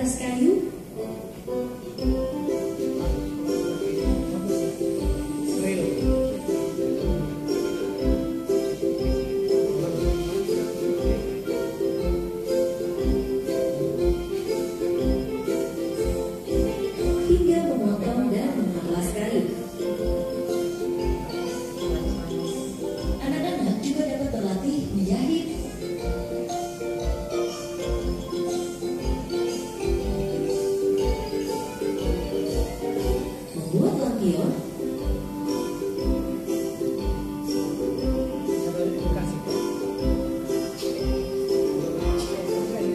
atas kayu? Hingga memotong dan mengalas kayu. Anak-anak juga dapat berlatih menjahit. Membuat lampion.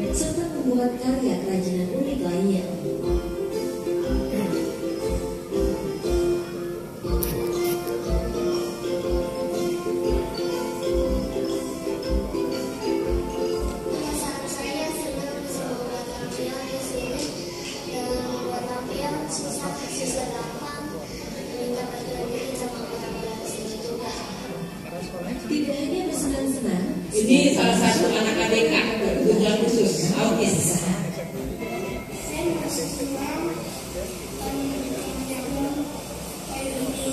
Serta membuat karya kerajinan unik lainnya. Tidak hanya bersenang-senang, ini salah satu anak ABK berkebutuhan khusus autis. Saya merasa senang kayak ini.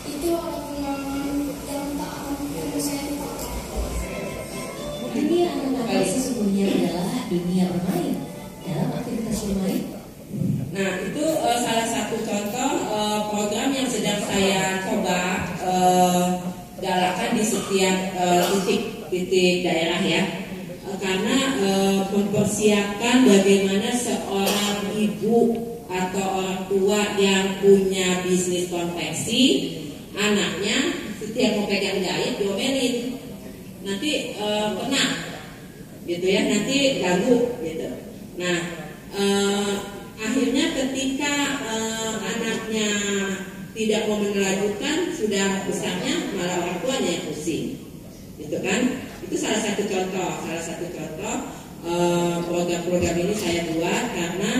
Itu ada pengalaman dalam tahun yang saya pakai. dunia anak-anak sesungguhnya adalah dunia bermain. Dalam aktivitas bermain, Nah, itu salah satu contoh program yang sedang saya coba galakan di setiap titik daerah ya. Karena mempersiapkan bagaimana seorang ibu atau orang tua yang punya bisnis konveksi, anaknya setiap mau pegang jahit diomelin, nanti kena gitu ya, nanti ganggu gitu. Nah, akhirnya ketika anaknya tidak mau melanjutkan, sudah besarnya malah orang tuanya yang pusing, gitu kan? Itu salah satu contoh program-program ini saya buat karena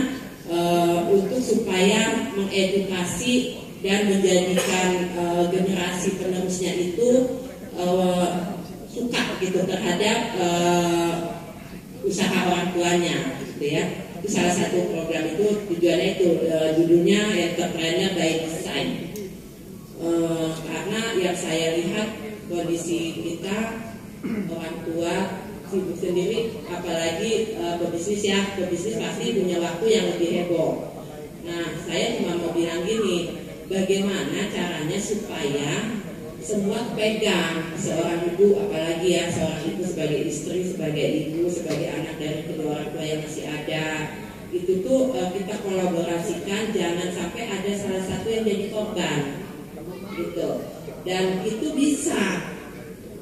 untuk supaya mengedukasi dan menjadikan generasi penerusnya itu suka gitu terhadap usaha orang tuanya, gitu ya. Itu salah satu program itu tujuannya itu judulnya Entrepreneur by Design. Karena yang saya lihat kondisi kita orang tua sibuk sendiri, apalagi pebisnis pasti punya waktu yang lebih heboh. Nah, saya cuma mau bilang gini, bagaimana caranya supaya semua pegang seorang ibu, apalagi ya seorang ibu sebagai istri, sebagai ibu, sebagai anak dari kedua orang tua yang masih ada, itu tuh kita kolaborasikan, jangan sampai ada salah satu yang jadi korban, gitu. Dan itu bisa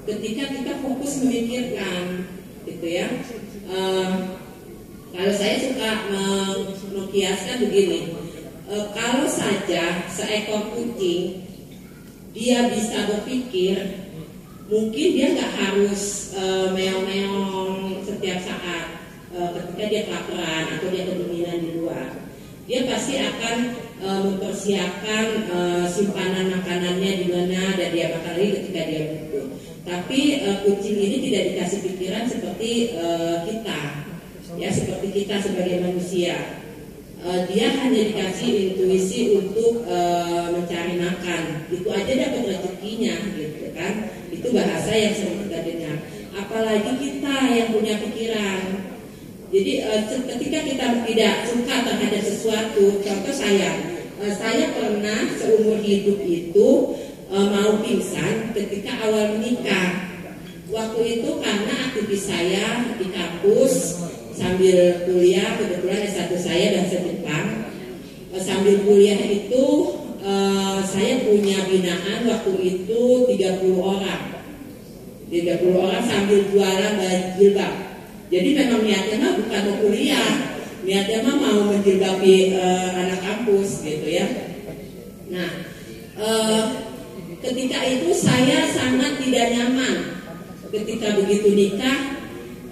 ketika kita fokus memikirkan, gitu ya. Kalau saya suka mengkiaskan begini, kalau saja seekor kucing dia bisa berpikir, mungkin dia nggak harus meong-meong setiap saat ketika dia kelaparan atau dia kedinginan di luar. Dia pasti akan mempersiapkan simpanan makanannya di mana dan dia makan lagi ketika dia butuh. Tapi kucing ini tidak dikasih pikiran seperti kita, ya seperti kita sebagai manusia. Dia hanya dikasih intuisi untuk mencari makan, itu aja dapat rezekinya, gitu kan? Itu bahasa yang sering kita dengar. Apalagi kita yang punya pikiran. Jadi ketika kita tidak suka terhadap sesuatu, contoh saya pernah seumur hidup itu mau pingsan ketika awal menikah. Waktu itu karena aktivis saya di kampus sambil kuliah, kebetulan S1 saya bahasa Jepang. Sambil kuliah itu saya punya binaan waktu itu 30 orang sambil jualan jilbab. Jadi memang niatnya mah bukan mau kuliah, niatnya mah mau menjilbabi anak kampus gitu ya. Nah, ketika itu saya sangat tidak nyaman. Ketika begitu nikah,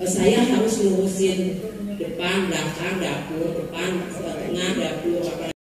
saya harus ngurusin depan, belakang, dapur, depan, tengah, dapur,